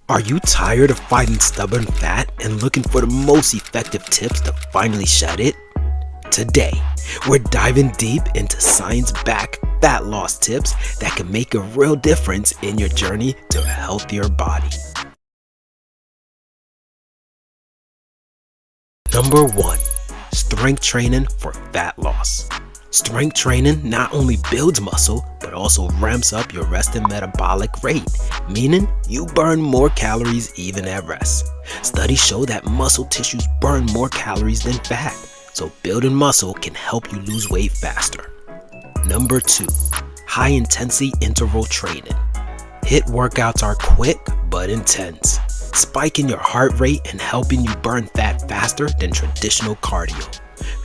Are you tired of fighting stubborn fat and looking for the most effective tips to finally shed it? Today, we're diving deep into science-backed fat loss tips that can make a real difference in your journey to a healthier body. Number 1. Strength training for fat loss. Strength training not only builds muscle, but also ramps up your resting metabolic rate, meaning you burn more calories even at rest. Studies show that muscle tissues burn more calories than fat, so building muscle can help you lose weight faster. Number 2. High intensity interval training. HIIT workouts are quick but intense, spiking your heart rate and helping you burn fat faster than traditional cardio.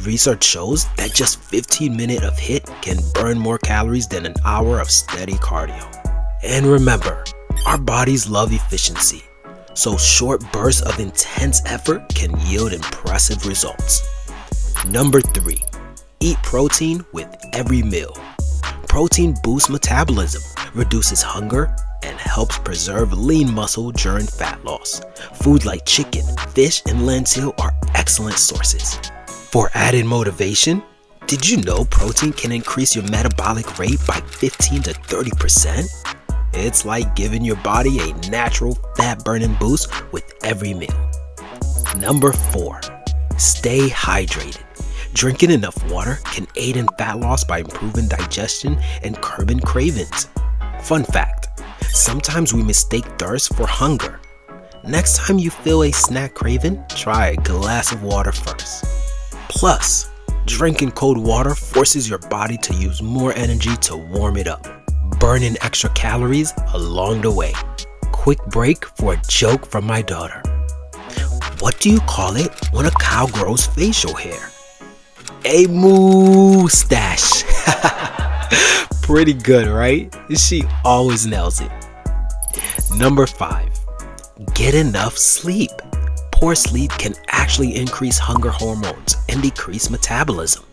Research shows that just 15 minutes of HIIT can burn more calories than an hour of steady cardio. And remember, our bodies love efficiency, so short bursts of intense effort can yield impressive results. Number 3. Eat protein with every meal. Protein boosts metabolism, reduces hunger, and helps preserve lean muscle during fat loss. Foods like chicken, fish, and lentil are excellent sources. For added motivation, did you know protein can increase your metabolic rate by 15 to 30%? It's like giving your body a natural fat burning boost with every meal. Number 4. Stay hydrated. Drinking enough water can aid in fat loss by improving digestion and curbing cravings. Fun fact, sometimes we mistake thirst for hunger. Next time you feel a snack craving, try a glass of water first. Plus, drinking cold water forces your body to use more energy to warm it up, burning extra calories along the way. Quick break for a joke from my daughter. What do you call it when a cow grows facial hair? A mustache. Pretty good, right? She always nails it. Number 5. Get enough sleep. Poor sleep can actually increase hunger hormones and decrease metabolism.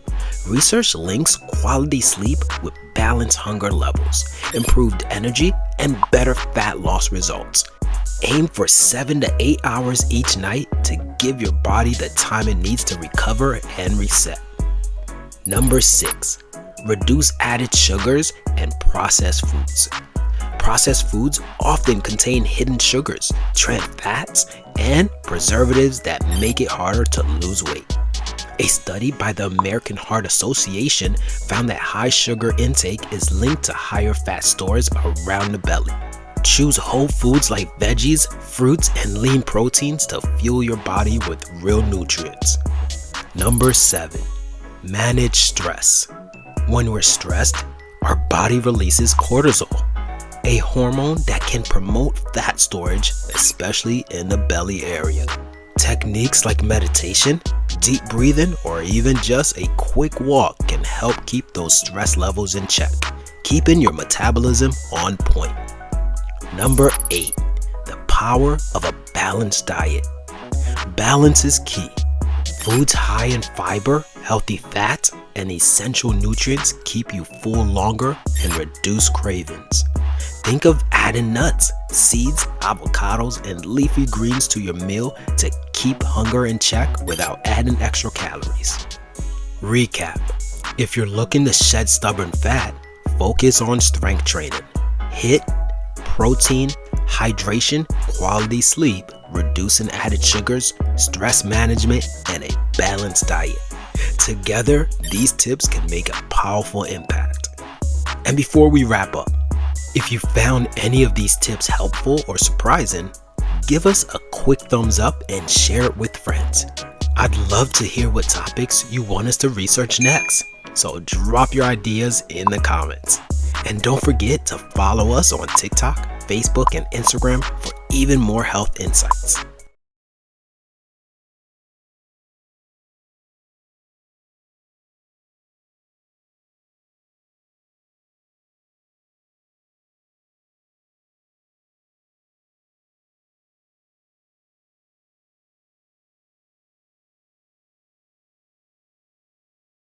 Research links quality sleep with balanced hunger levels, improved energy, and better fat loss results. Aim for 7 to 8 hours each night to give your body the time it needs to recover and reset. Number 6. Reduce added sugars and processed foods. Processed foods often contain hidden sugars, trans fats, and preservatives that make it harder to lose weight. A study by the American Heart Association found that high sugar intake is linked to higher fat stores around the belly. Choose whole foods like veggies, fruits, and lean proteins to fuel your body with real nutrients. Number 7. Manage stress. When we're stressed, our body releases cortisol, a hormone that can promote fat storage, especially in the belly area. Techniques like meditation, deep breathing, or even just a quick walk can help keep those stress levels in check, keeping your metabolism on point. Number 8. The power of a balanced diet. Balance is key. Foods high in fiber, healthy fats, and essential nutrients keep you full longer and reduce cravings. Think of adding nuts, seeds, avocados, and leafy greens to your meal to keep hunger in check without adding extra calories. Recap. If you're looking to shed stubborn fat, focus on strength training, HIIT, protein, hydration, quality sleep, reducing added sugars, stress management, and a balanced diet. Together, these tips can make a powerful impact. And before we wrap up, if you found any of these tips helpful or surprising, give us a quick thumbs up and share it with friends. I'd love to hear what topics you want us to research next, so drop your ideas in the comments. And don't forget to follow us on TikTok, Facebook, and Instagram for even more health insights.